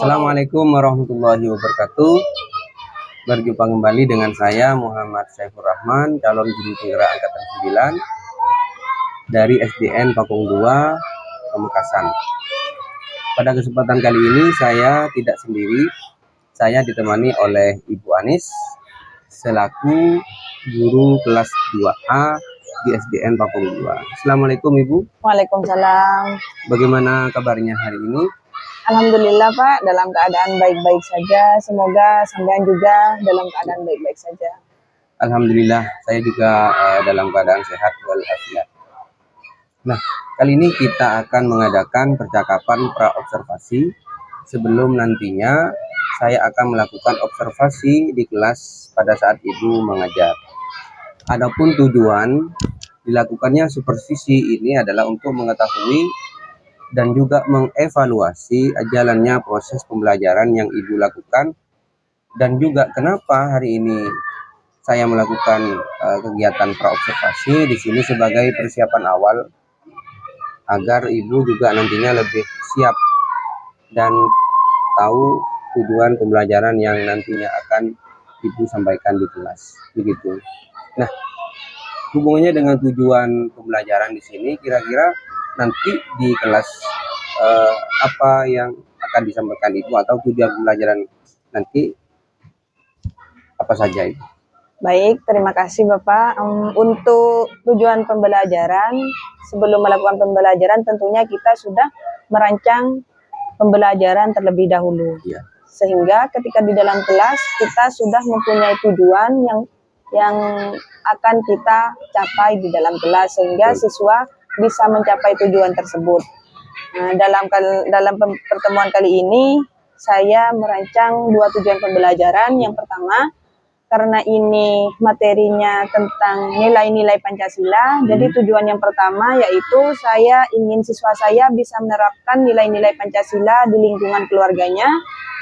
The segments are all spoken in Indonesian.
Assalamualaikum warahmatullahi wabarakatuh. Berjumpa kembali dengan saya Muhammad Saifur Rahman, calon juru penggerak angkatan 9 dari SDN Pakung 2, Pamekasan. Pada kesempatan kali ini saya tidak sendiri, saya ditemani oleh Ibu Anis selaku guru kelas 2A di SDN Pakung 2. Assalamualaikum Ibu. Waalaikumsalam. Bagaimana kabarnya hari ini? Alhamdulillah Pak, dalam keadaan baik-baik saja. Semoga sampean juga dalam keadaan baik-baik saja. Alhamdulillah, saya juga dalam keadaan sehat walafiat. Nah, kali ini kita akan mengadakan percakapan pra-observasi sebelum nantinya saya akan melakukan observasi di kelas pada saat Ibu mengajar. Adapun tujuan dilakukannya supervisi ini adalah untuk mengetahui dan juga mengevaluasi jalannya proses pembelajaran yang Ibu lakukan, dan juga kenapa hari ini saya melakukan kegiatan praobservasi di sini sebagai persiapan awal agar Ibu juga nantinya lebih siap dan tahu tujuan pembelajaran yang nantinya akan Ibu sampaikan di kelas, begitu. Nah, hubungannya dengan tujuan pembelajaran di sini, kira-kira nanti di kelas apa yang akan disampaikan Ibu atau tujuan pembelajaran nanti apa saja Ibu? Baik, terima kasih Bapak. Untuk tujuan pembelajaran, sebelum melakukan pembelajaran tentunya kita sudah merancang pembelajaran terlebih dahulu. Ya. Sehingga ketika di dalam kelas kita sudah mempunyai tujuan yang akan kita capai di dalam kelas, sehingga siswa bisa mencapai tujuan tersebut. Nah, dalam pertemuan kali ini saya merancang 2 tujuan pembelajaran. Yang pertama, karena ini materinya tentang nilai-nilai Pancasila, jadi tujuan yang pertama yaitu saya ingin siswa saya bisa menerapkan nilai-nilai Pancasila di lingkungan keluarganya.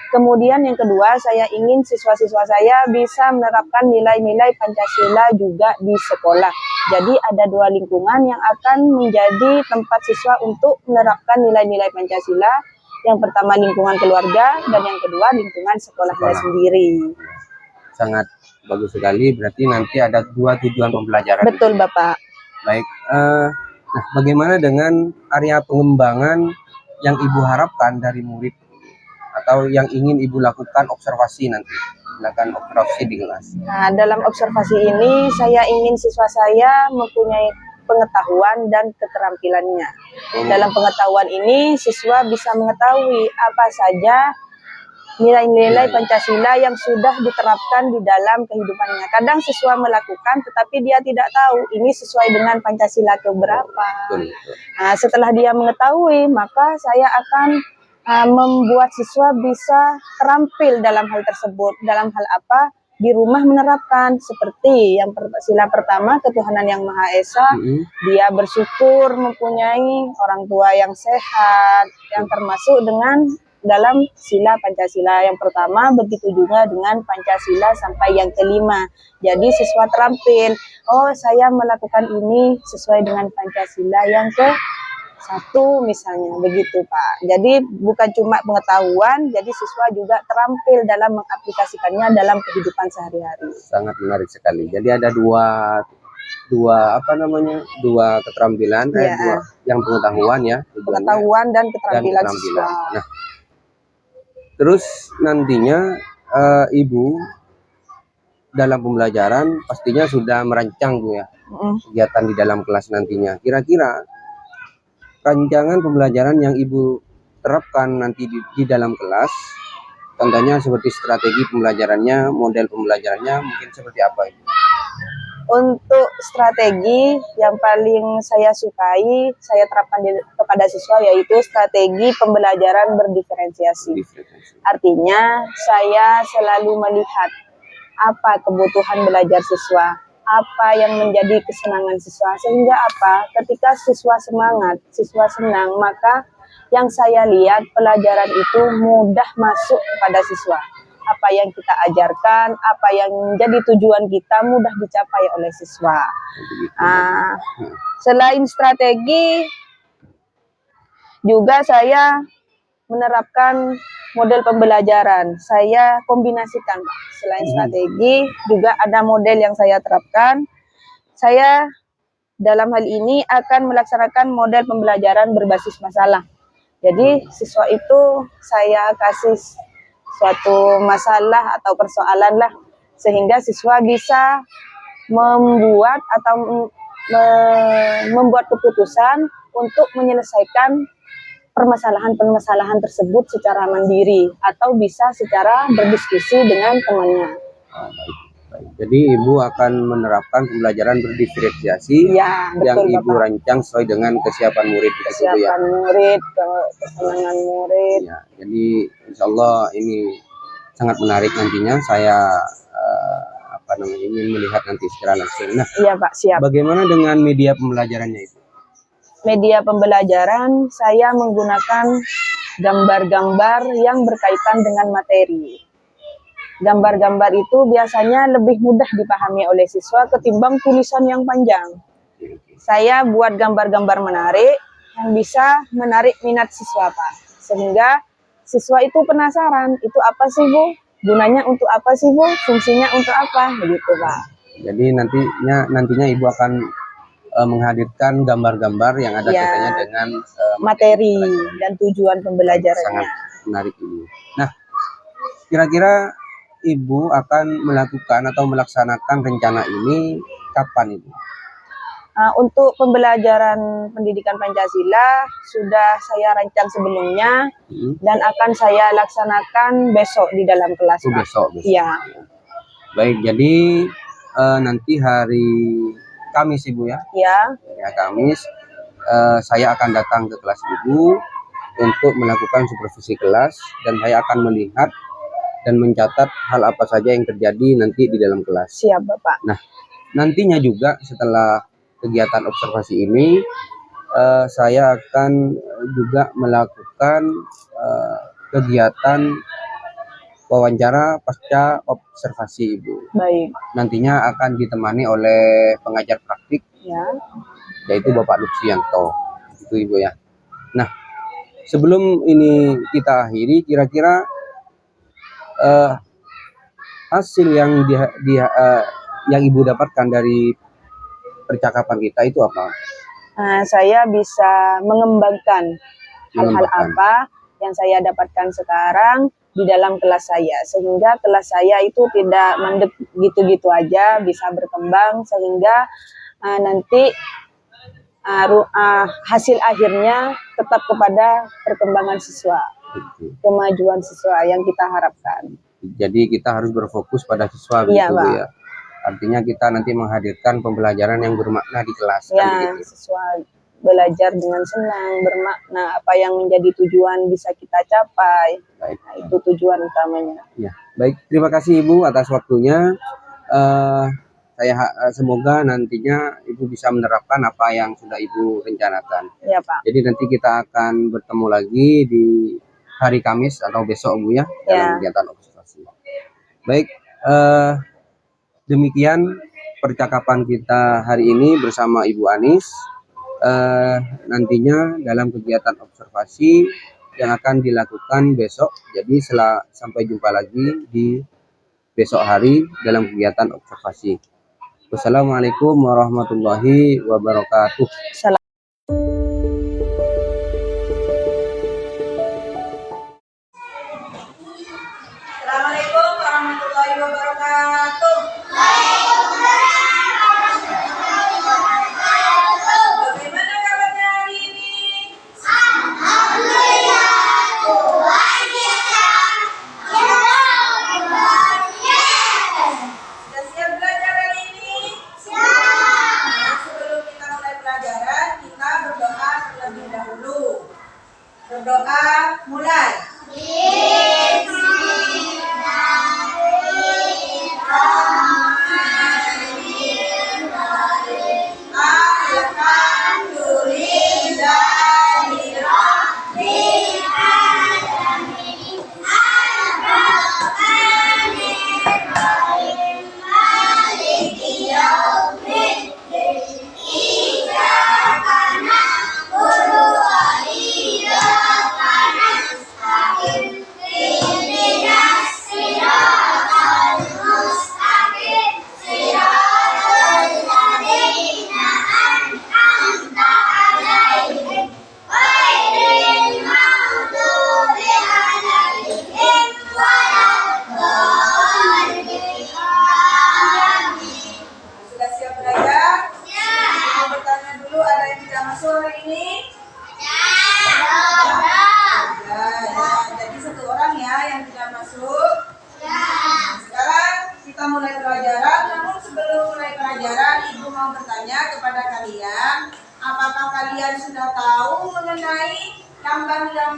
Kemudian yang kedua, saya ingin siswa-siswa saya bisa menerapkan nilai-nilai Pancasila juga di sekolah. Jadi ada 2 lingkungan yang akan menjadi tempat siswa untuk menerapkan nilai-nilai Pancasila. Yang pertama lingkungan keluarga, dan yang kedua lingkungan sekolahnya sendiri. Sangat bagus sekali, berarti nanti ada 2 tujuan pembelajaran. Betul Bapak. Baik, nah bagaimana dengan area pengembangan yang Ibu harapkan dari murid atau yang ingin Ibu lakukan observasi nanti, lakukan observasi di kelas? Nah, dalam observasi ini saya ingin siswa saya mempunyai pengetahuan dan keterampilannya. Dalam pengetahuan ini siswa bisa mengetahui apa saja nilai-nilai Pancasila yang sudah diterapkan di dalam kehidupannya. Kadang siswa melakukan tetapi dia tidak tahu ini sesuai dengan Pancasila keberapa. Nah, setelah dia mengetahui, maka saya akan membuat siswa bisa terampil dalam hal tersebut. Dalam hal apa? Di rumah menerapkan, seperti yang sila pertama, ketuhanan yang Maha Esa. Dia bersyukur mempunyai orang tua yang sehat, yang termasuk dengan dalam sila Pancasila yang pertama, begitu juga dengan Pancasila sampai yang kelima. Jadi siswa terampil, oh saya melakukan ini sesuai dengan Pancasila yang ke-1 misalnya, begitu Pak. Jadi bukan cuma pengetahuan, jadi siswa juga terampil dalam mengaplikasikannya dalam kehidupan sehari-hari. Sangat menarik sekali. Jadi ada dua keterampilan, dua yang pengetahuan ya, pengetahuan dan keterampilan siswa. Nah, terus nantinya Ibu dalam pembelajaran pastinya sudah merancang Bu ya, kegiatan di dalam kelas nantinya. Kira-kira rancangan pembelajaran yang Ibu terapkan nanti di dalam kelas, contohnya seperti strategi pembelajarannya, model pembelajarannya mungkin seperti apa Ibu? Untuk strategi yang paling saya sukai, saya terapkan kepada siswa, yaitu strategi pembelajaran berdiferensiasi. Artinya, saya selalu melihat apa kebutuhan belajar siswa, apa yang menjadi kesenangan siswa, sehingga apa? Ketika siswa semangat, siswa senang, maka yang saya lihat pelajaran itu mudah masuk kepada siswa. Apa yang kita ajarkan, apa yang menjadi tujuan kita mudah dicapai oleh siswa. Selain strategi, juga saya menerapkan model pembelajaran. Saya kombinasikan, Pak. Selain strategi, juga ada model yang saya terapkan. Saya dalam hal ini akan melaksanakan model pembelajaran berbasis masalah. Jadi siswa itu saya kasih suatu masalah atau persoalan lah, sehingga siswa bisa membuat atau membuat keputusan untuk menyelesaikan permasalahan-permasalahan tersebut secara mandiri atau bisa secara berdiskusi dengan temannya. Baik. Jadi Ibu akan menerapkan pembelajaran berdiferensiasi Ya, yang betul, Ibu Bapak. rancang sesuai dengan kesiapan murid begitu, Bu, ya. Kesiapan murid, kesenangan murid. Ya, jadi insya Allah ini sangat menarik nantinya. Saya ingin melihat nanti secara langsung. Nah, Iya, Pak, siap. bagaimana dengan media pembelajarannya itu? Media pembelajaran saya menggunakan gambar-gambar yang berkaitan dengan materi. Gambar-gambar itu biasanya lebih mudah dipahami oleh siswa ketimbang tulisan yang panjang. Saya buat gambar-gambar menarik yang bisa menarik minat siswa, Pak. Sehingga siswa itu penasaran, itu apa sih, Bu? Gunanya untuk apa sih, Bu? Fungsinya untuk apa? Begitu, Pak. Jadi nantinya Ibu akan menghadirkan gambar-gambar yang ada Ya, kaitannya dengan materi dan tujuan pembelajarannya. sangat menarik ini. Nah, kira-kira Ibu akan melakukan atau melaksanakan rencana ini kapan, Ibu? Untuk pembelajaran pendidikan Pancasila sudah saya rancang sebelumnya dan akan saya laksanakan besok di dalam kelas. Besok. Iya. Baik, jadi nanti hari Kamis, Ibu, ya? Ya. Ya, Kamis saya akan datang ke kelas Ibu untuk melakukan supervisi kelas dan saya akan melihat dan mencatat hal apa saja yang terjadi nanti di dalam kelas. Siap, Bapak. Nah, nantinya juga setelah kegiatan observasi ini saya akan juga melakukan kegiatan wawancara pasca observasi, Ibu. Baik. Nantinya akan ditemani oleh pengajar praktik, ya, yaitu Bapak Luxianto. Itu, Ibu, ya. Nah, sebelum ini kita akhiri, kira-kira hasil yang yang Ibu dapatkan dari percakapan kita itu apa? Saya bisa mengembangkan hal-hal apa yang saya dapatkan sekarang di dalam kelas saya, sehingga kelas saya itu tidak mandek gitu-gitu aja, bisa berkembang sehingga nanti hasil akhirnya tetap kepada perkembangan siswa, kemajuan siswa yang kita harapkan. Jadi kita harus berfokus pada siswa, begitu, Bu, ya. Artinya kita nanti menghadirkan pembelajaran yang bermakna di kelas. Ya, kan, begitu. Siswa belajar dengan senang, bermakna, apa yang menjadi tujuan bisa kita capai. Baik. Nah, itu tujuan utamanya. Ya, baik. Terima kasih, Ibu, atas waktunya. Semoga nantinya Ibu bisa menerapkan apa yang sudah Ibu rencanakan. Ya, Pak. Jadi nanti kita akan bertemu lagi di hari Kamis atau besok, Bu, ya, dalam kegiatan observasi. Baik, demikian percakapan kita hari ini bersama Ibu Anis. Nantinya dalam kegiatan observasi yang akan dilakukan besok. Jadi sampai jumpa lagi di besok hari dalam kegiatan observasi. Wassalamualaikum warahmatullahi wabarakatuh. Assalamualaikum warahmatullahi wabarakatuh. Bagaimana kabarnya hari ini? Alhamdulillah, Tuhan kita Sudah siap belajar hari ini? siap. Sebelum kita mulai pelajaran, kita berdoa terlebih dahulu. Berdoa, mulai.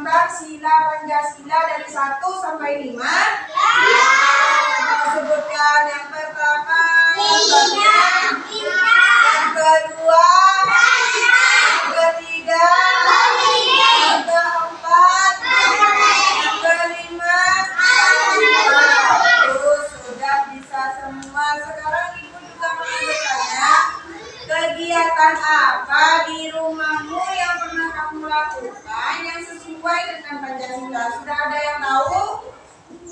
menambah sila Pancasila dari 1 sampai 5? Kita sebutkan yang pertama, yang kedua, yang ketiga, yang keempat, yang kelima. Terus sudah bisa semua. Sekarang ibu juga mau bertanya, kegiatan apa di rumahmu yang pernah kamu lakukan yang sesuai dengan Pancasila? Sudah ada yang tahu?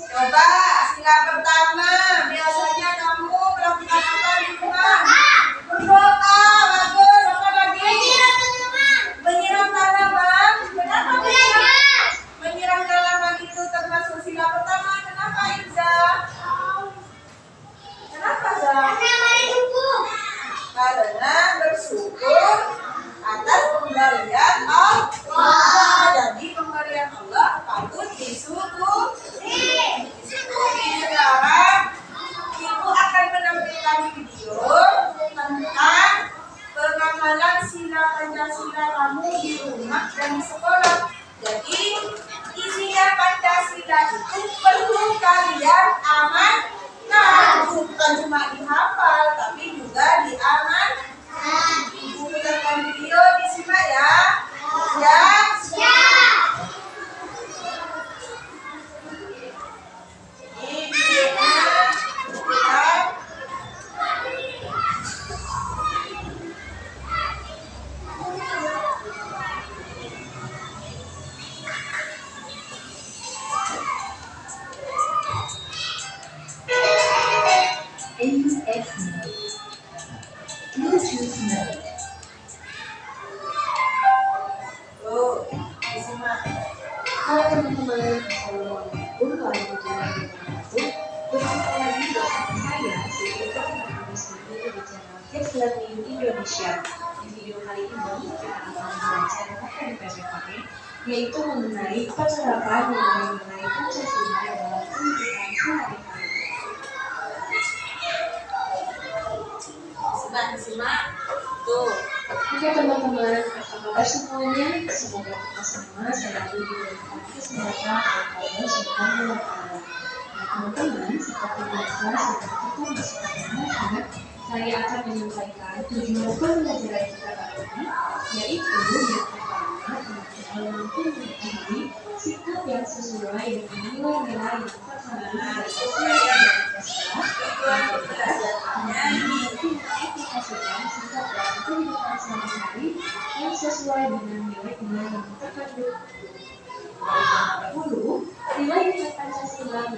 Coba sila pertama, biasanya kamu melakukan apa di rumah? Berdoa, bagus. Apa lagi? Menyiram tanaman. Kenapa menyiram tanaman itu termasuk sila pertama? Kenapa Iza? Kenapa Zah? Karena bersyukur atas pemberian Allah. Jadi pemberian Allah patut disyukuri. Sekarang ibu akan menampilkan video tentang pengamalan sila Pancasila kamu di rumah dan di sekolah. Jadi isinya Pancasila itu perlu kalian amankan. Bukan cuma dihafal, tapi juga diamankan. Ibu putarkan video, disimak ya. Siap? Ini videonya. Putar. AUX mode. Bluetooth mode. Tuh, disimak. Halo teman-teman, Assalamualaikum warahmatullahi wabarakatuh. Berjumpa lagi bersama saya, Siti Fatimah di channel Kids Learning Indonesia. Di video kali ini kita akan belajar materi PPKP, yaitu mengenai penerapan nilai-nilai Pancasila dalam kehidupan sehari-hari. Disimak. Tuh. Oke teman-teman, apa kabar semuanya? Semoga kita semua selalu diberikan kesehatan dan Allah Subhanahu wa Ta'ala. Nah teman-teman, seperti biasa sebelum kita masuk ke pembahasan, saya akan menyampaikan tujuan pembelajaran kita kali ini, yaitu yang pertama teman-teman mampu mengetahui sikap yang sesuai dengan nilai-nilai yang terkandung dalam Pancasila. Yang kedua, mengaplikasikan sikap dalam kehidupan sehari-hari yang sesuai dengan nilai-nilai yang terkandung. Dahulu, nilai-nilai Pancasila.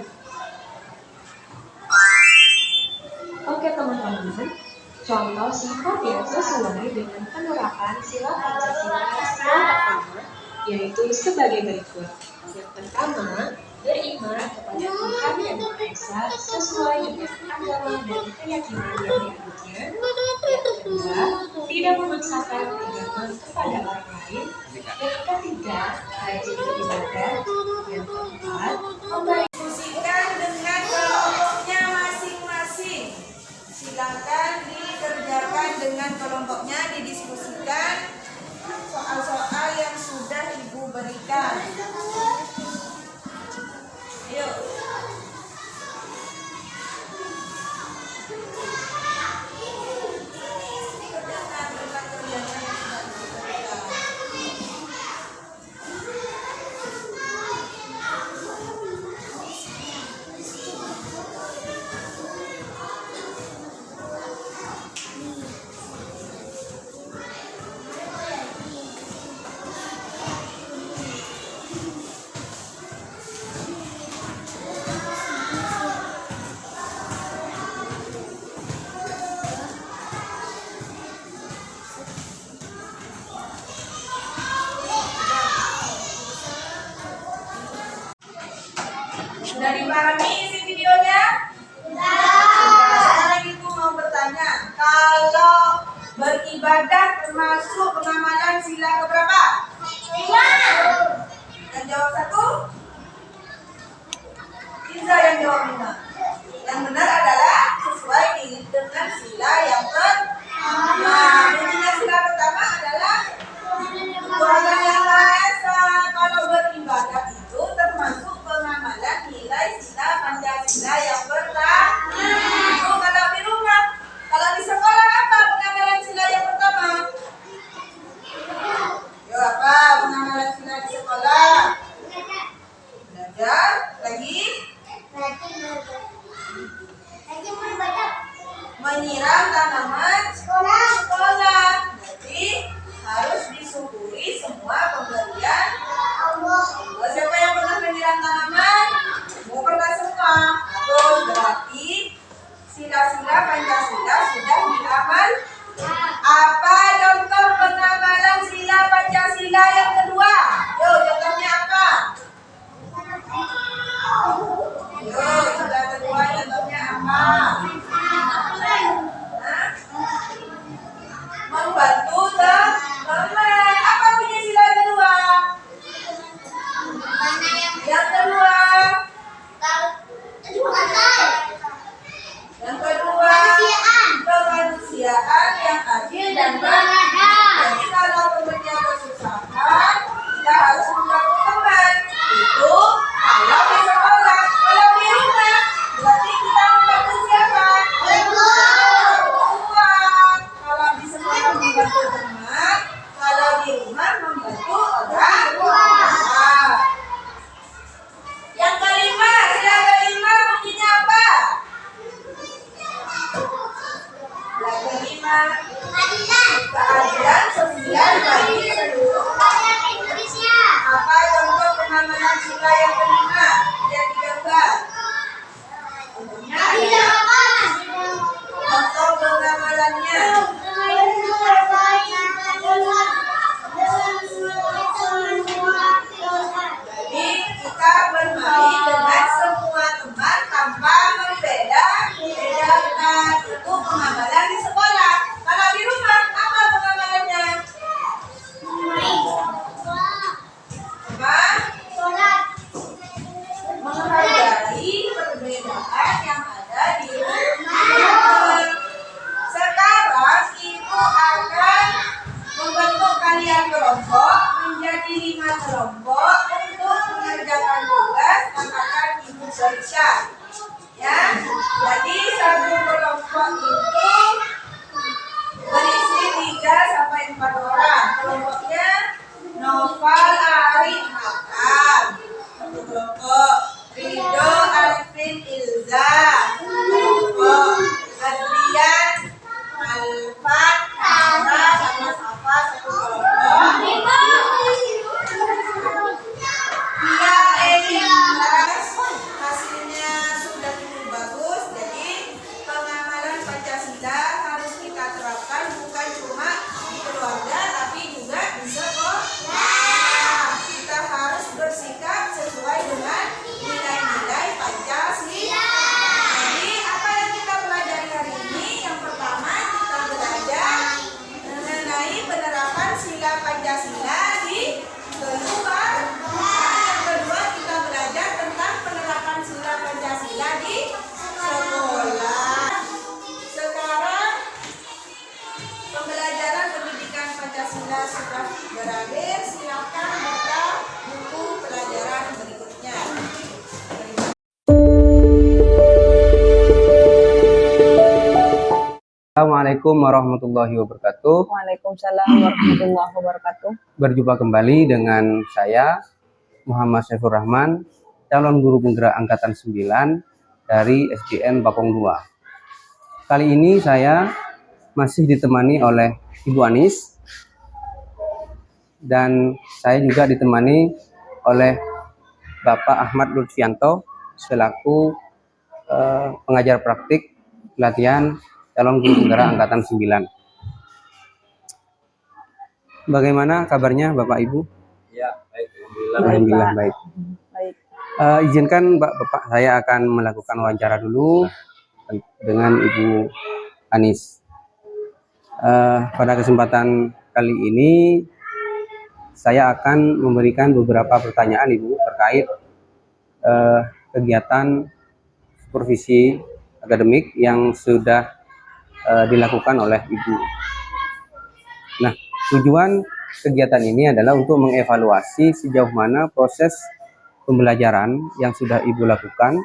Oke teman-teman, contoh sikap yang sesuai dengan penerapan sila Pancasila sila pertama yaitu sebagai berikut. Yang pertama, beriman kepada Tuhan Yang Maha Esa sesuai dengan agama dan keyakinan yang dianutnya. Yang kedua, tidak memaksakan agama kepada orang lain. Yang ketiga, rajin beribadah. Yang keempat, Diskusikan dengan kelompoknya masing-masing. Silakan dikerjakan dengan kelompoknya, didiskusikan soal-soal yang sudah ibu berikan. Yuk. Kerjakan dengan kerjaan yang sudah ibu berikan. Sudah dipahami isi videonya? Sekarang ibu mau bertanya, kalau beribadah termasuk pengamalan sila keberapa? Yang jawab satu? Iza yang jawab 5. Yang benar adalah sesuai dengan sila yang pertama. Bunyinya sila pertama adalah Tuhan Yang Maha Esa. Kalau beribadah sekolah. Belajar lagi. Menyiram tanaman sekolah. Jadi harus disyukuri semua pemberian Allah. Siapa yang pernah menyiram tanaman? Semua pernah semua. Bagus, berarti sila-sila Pancasila sudah diamal. Apa contoh pengamalan sila Pancasila yang kedua? Yo, contohnya apa? Yo, sila kedua contohnya apa? Membantu teman. Apa punya sila kedua? Yang kedua. Yang kedua, kemanusiaan yang adil dan beradab. Jadi kalau temannya kesusahan, kita harus membantu teman. Itu kalau di sekolah. Kalau di rumah, berarti kita membantu siapa? Orang. Kalau di sekolah membantu teman, kalau di rumah membantu orang tua. Yang kelima, sila kelima bunyinya apa? Yang kelima, keadilan sosial bagi seluruh rakyat Indonesia. Apa contoh pengamalan sila yang kelima? Yang digambar. Contoh pengamalannya. Jadi kita bermain dengan semua teman tanpa membedakan. Itu pengamalan di sekolah. Kalau di rumah apa pengamalannya? Apa? Menghargai perbedaan yang ada di rumah. Sekarang ibu akan membentuk kalian kelompok menjadi 5 kelompok untuk mengerjakan tugas yang akan ibu berikan. Ya, jadi satu kelompok itu berisi 3 sampai 4 orang. Kelompoknya Noval, Arif, Hakan. Satu kelompok Rido, Alvin, Ilza. Kelompok Adrian, Alfan, Tara, sama Safa. Satu kelompok. Iya, hasilnya sudah cukup bagus. Jadi pengamalan Pancasila harus kita terapkan bukan cuma di keluarga tapi juga di sekolah. Kita harus bersikap sesuai dengan nilai-nilai Pancasila. Jadi apa yang kita pelajari hari ini? Yang pertama kita belajar mengenai penerapan sila Pancasila di keluarga. Yang kedua kita belajar tentang penerapan sila Pancasila di sekolah. Sekarang pembelajaran pendidikan Pancasila sudah berakhir. Silakan buka buku pelajaran berikutnya. Assalamualaikum warahmatullahi wabarakatuh. Waalaikumsalam warahmatullahi wabarakatuh. Berjumpa kembali dengan saya Muhammad Saifur Rahman, calon guru penggerak angkatan 9 dari SDN Bapong 2. Kali ini saya masih ditemani oleh Ibu Anis dan saya juga ditemani oleh Bapak Ahmad Lutfianto selaku pengajar praktik pelatihan calon guru penggerak angkatan 9. Bagaimana kabarnya Bapak Ibu? Ya, baik. Alhamdulillah baik. Baik. Izinkan Bapak saya akan melakukan wawancara dulu dengan Ibu Anis. Pada kesempatan kali ini saya akan memberikan beberapa pertanyaan Ibu terkait kegiatan supervisi akademik yang sudah dilakukan oleh Ibu. Nah, tujuan kegiatan ini adalah untuk mengevaluasi sejauh mana proses pembelajaran yang sudah Ibu lakukan,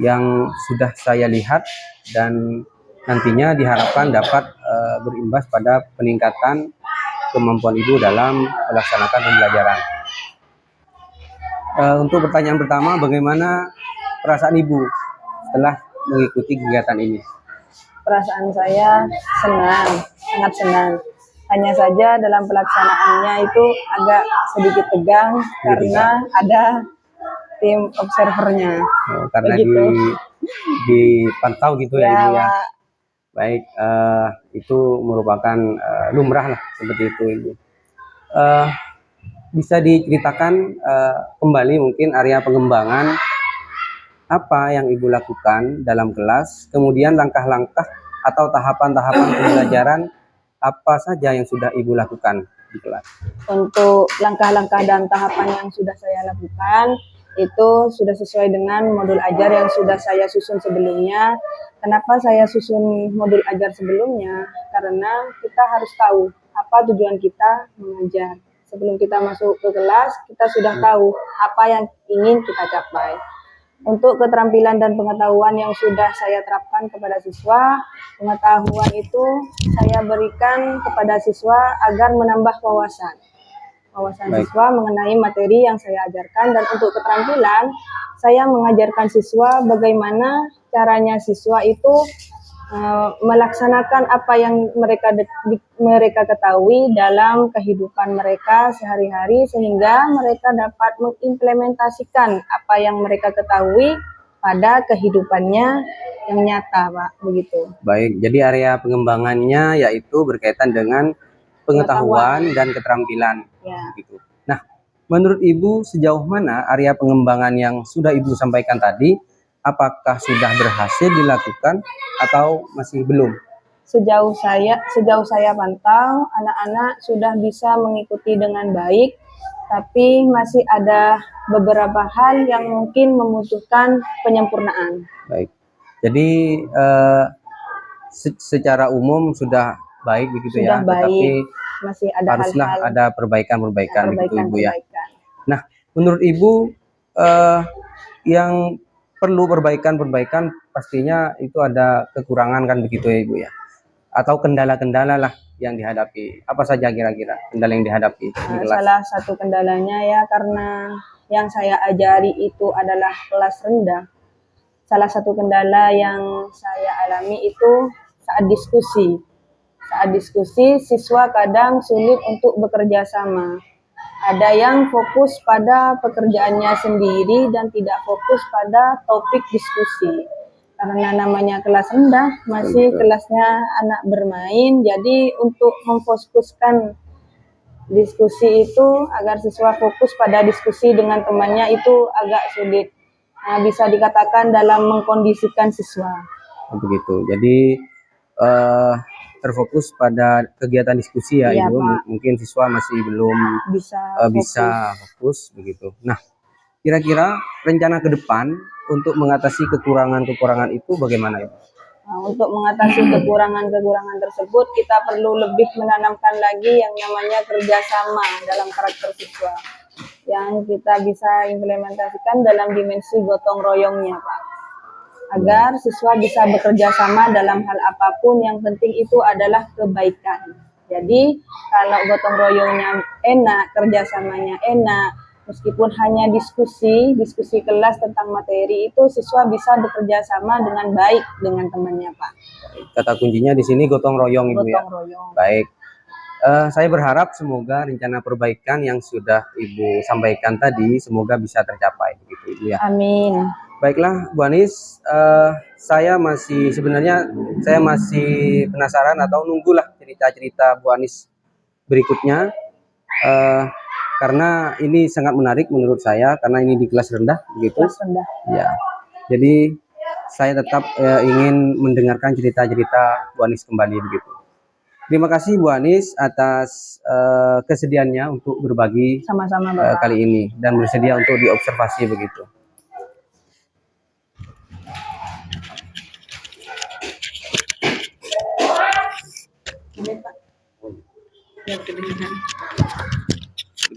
yang sudah saya lihat, dan nantinya diharapkan dapat berimbas pada peningkatan kemampuan Ibu dalam melaksanakan pembelajaran. Untuk pertanyaan pertama, bagaimana perasaan Ibu setelah mengikuti kegiatan ini? Perasaan saya senang, sangat senang. Hanya saja dalam pelaksanaannya itu agak sedikit tegang karena ada tim observernya. Karena Begitu. dipantau gitu ya, Ibu ya. Pak. Baik, itu merupakan lumrah lah seperti itu, Ibu. Bisa diceritakan kembali mungkin area pengembangan apa yang Ibu lakukan dalam kelas, kemudian langkah-langkah atau tahapan-tahapan pembelajaran apa saja yang sudah Ibu lakukan di kelas? Untuk langkah-langkah dan tahapan yang sudah saya lakukan itu sudah sesuai dengan modul ajar yang sudah saya susun sebelumnya. Kenapa saya susun modul ajar sebelumnya? Karena kita harus tahu apa tujuan kita mengajar. Sebelum kita masuk ke kelas, kita sudah tahu apa yang ingin kita capai. Untuk keterampilan dan pengetahuan yang sudah saya terapkan kepada siswa, pengetahuan itu saya berikan kepada siswa agar menambah wawasan Baik. siswa mengenai materi yang saya ajarkan. Dan untuk keterampilan, saya mengajarkan siswa bagaimana caranya siswa itu melaksanakan apa yang mereka ketahui dalam kehidupan mereka sehari-hari, sehingga mereka dapat mengimplementasikan apa yang mereka ketahui pada kehidupannya yang nyata, Pak, begitu. Baik, jadi area pengembangannya yaitu berkaitan dengan pengetahuan dan keterampilan. Ya. Gitu. Nah, menurut Ibu sejauh mana area pengembangan yang sudah Ibu sampaikan tadi, apakah sudah berhasil dilakukan atau masih belum? Sejauh saya pantau, anak-anak sudah bisa mengikuti dengan baik, tapi masih ada beberapa hal yang mungkin membutuhkan penyempurnaan. Baik. Jadi secara umum sudah baik begitu Sudah ya, baik. tetapi Masih ada haruslah hal-hal ada perbaikan-perbaikan begitu Ibu ya. perbaikan. Nah, menurut Ibu yang perlu perbaikan pastinya itu ada kekurangan kan begitu ya Ibu ya, atau kendala-kendala lah yang dihadapi. Apa saja kira-kira kendala yang dihadapi di kelas? Salah satu kendalanya ya karena yang saya ajari itu adalah kelas rendah. Salah satu kendala yang saya alami itu saat diskusi. Saat diskusi, siswa kadang sulit untuk bekerja sama. Ada yang fokus pada pekerjaannya sendiri dan tidak fokus pada topik diskusi. Karena namanya kelas rendah, masih kelasnya anak bermain, jadi untuk memfokuskan diskusi itu agar siswa fokus pada diskusi dengan temannya itu agak sulit. Nah, bisa dikatakan dalam mengkondisikan siswa. Begitu. Jadi terfokus pada kegiatan diskusi ya Iya, Ibu. Pak. Mungkin siswa masih belum bisa fokus begitu. Nah, kira-kira rencana ke depan untuk mengatasi kekurangan-kekurangan itu bagaimana Ibu? Nah, untuk mengatasi kekurangan-kekurangan tersebut, kita perlu lebih menanamkan lagi yang namanya kerjasama dalam karakter siswa, yang kita bisa implementasikan dalam dimensi gotong royongnya, Pak. Agar siswa bisa bekerja sama dalam hal apapun, yang penting itu adalah kebaikan. Jadi, kalau gotong royongnya enak, kerjasamanya enak, meskipun hanya diskusi kelas tentang materi, itu siswa bisa bekerja sama dengan baik dengan temannya, Pak. Kata kuncinya di sini gotong royong Ibu ya. Gotong royong. Baik. Saya berharap semoga rencana perbaikan yang sudah Ibu sampaikan tadi semoga bisa tercapai begitu Ibu ya. Amin. Baiklah Bu Anis, saya masih penasaran atau nunggulah cerita-cerita Bu Anis berikutnya, karena ini sangat menarik menurut saya, karena ini di kelas rendah begitu. Kelas rendah. Ya, jadi saya tetap ingin mendengarkan cerita-cerita Bu Anis kembali begitu. Terima kasih Bu Anis atas kesediaannya untuk berbagi Sama-sama, Bapak. kali ini dan bersedia untuk diobservasi begitu.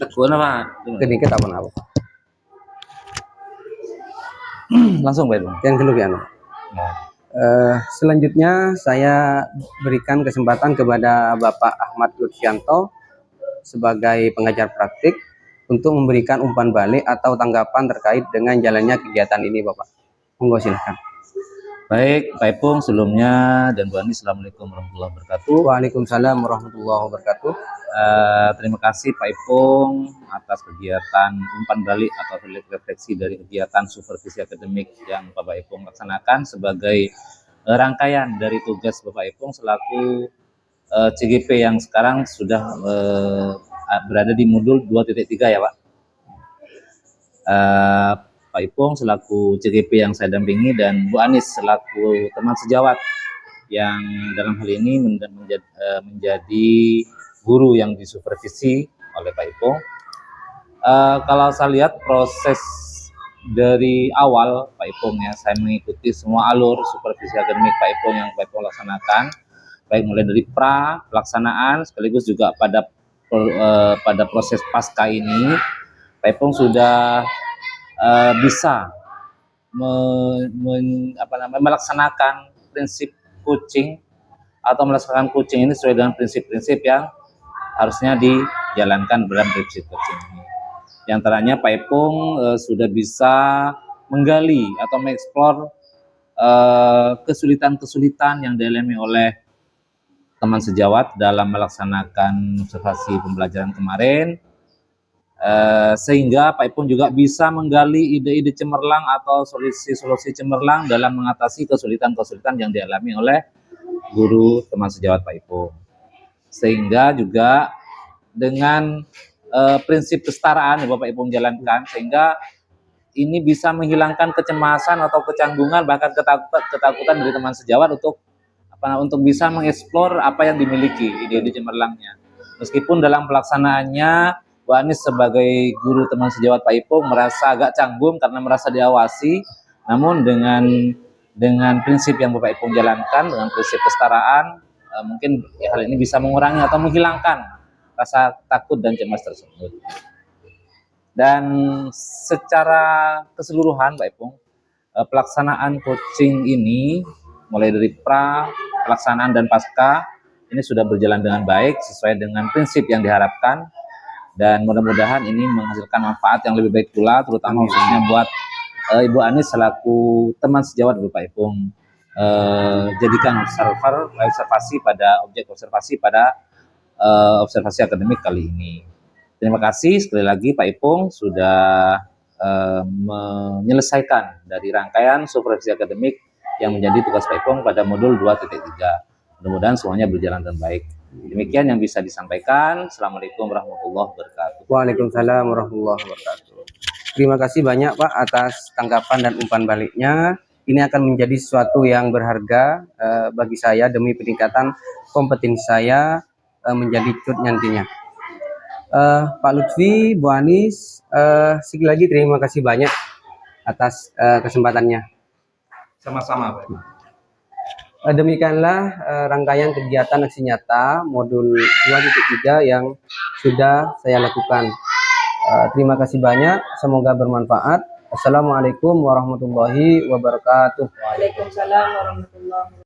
Teguh apa? Sedikit apa-apa. Langsung Pak Irwan. Yang kedua selanjutnya saya berikan kesempatan kepada Bapak Ahmad Lutfianto sebagai pengajar praktik untuk memberikan umpan balik atau tanggapan terkait dengan jalannya kegiatan ini, Bapak. Monggo silahkan. Baik, Pak Ipung sebelumnya dan Bu Ani, Assalamualaikum warahmatullahi wabarakatuh. Waalaikumsalam warahmatullahi wabarakatuh. Terima kasih Pak Ipung atas kegiatan umpan balik atau refleksi dari kegiatan supervisi akademik yang Bapak Ipung laksanakan sebagai rangkaian dari tugas Bapak Ipung selaku CGP yang sekarang sudah berada di modul 2.3 ya Pak. Pak Ipung selaku CGP yang saya dampingi dan Bu Anis selaku teman sejawat yang dalam hal ini menjadi guru yang disupervisi oleh Pak Ipung. Kalau saya lihat proses dari awal Pak Ipung ya, saya mengikuti semua alur supervisi akademik Pak Ipung yang Pak Ipung laksanakan, baik mulai dari pelaksanaan sekaligus juga pada proses pasca ini Pak Ipung sudah bisa melaksanakan prinsip coaching atau melaksanakan coaching ini sesuai dengan prinsip-prinsip yang harusnya dijalankan dalam prinsip coaching ini. Di antaranya Pak Ipung sudah bisa menggali atau mengeksplor kesulitan-kesulitan yang dialami oleh teman sejawat dalam melaksanakan observasi pembelajaran kemarin. Sehingga Pak Ipung juga bisa menggali ide-ide cemerlang atau solusi-solusi cemerlang dalam mengatasi kesulitan-kesulitan yang dialami oleh guru teman sejawat Pak Ipung. Sehingga juga dengan prinsip kesetaraan yang Bapak Ipung jalankan, sehingga ini bisa menghilangkan kecemasan atau kecanggungan bahkan ketakutan dari teman sejawat untuk bisa mengeksplor apa yang dimiliki ide-ide cemerlangnya. Meskipun dalam pelaksanaannya Bu Anis sebagai guru teman sejawat Pak Ipung merasa agak canggung karena merasa diawasi, namun dengan prinsip yang Bapak Ipung jalankan, dengan prinsip kesetaraan, mungkin hal ini bisa mengurangi atau menghilangkan rasa takut dan cemas tersebut. Dan secara keseluruhan Pak Ipung, pelaksanaan coaching ini mulai dari pelaksanaan dan pasca ini sudah berjalan dengan baik sesuai dengan prinsip yang diharapkan. Dan mudah-mudahan ini menghasilkan manfaat yang lebih baik pula, terutama khususnya buat Ibu Anis selaku teman sejawat Bapak Ipung. Jadikan observasi pada observasi akademik kali ini. Terima kasih sekali lagi Pak Ipung sudah menyelesaikan dari rangkaian supervisi akademik yang menjadi tugas Pak Ipung pada modul 2.3. Mudah-mudahan semuanya berjalan dengan baik. Demikian yang bisa disampaikan. Assalamualaikum warahmatullahi wabarakatuh. Waalaikumsalam warahmatullahi wabarakatuh. Terima kasih banyak Pak atas tanggapan dan umpan baliknya. Ini akan menjadi sesuatu yang berharga bagi saya demi peningkatan kompetensi saya menjadi CUT nantinya. Pak Lutfi, Bu Anis, sekali lagi terima kasih banyak atas kesempatannya. Sama-sama Pak. Demikianlah rangkaian kegiatan aksi nyata modul 2.3 yang sudah saya lakukan. Terima kasih banyak, semoga bermanfaat. Assalamualaikum warahmatullahi wabarakatuh. Waalaikumsalam warahmatullahi wabarakatuh.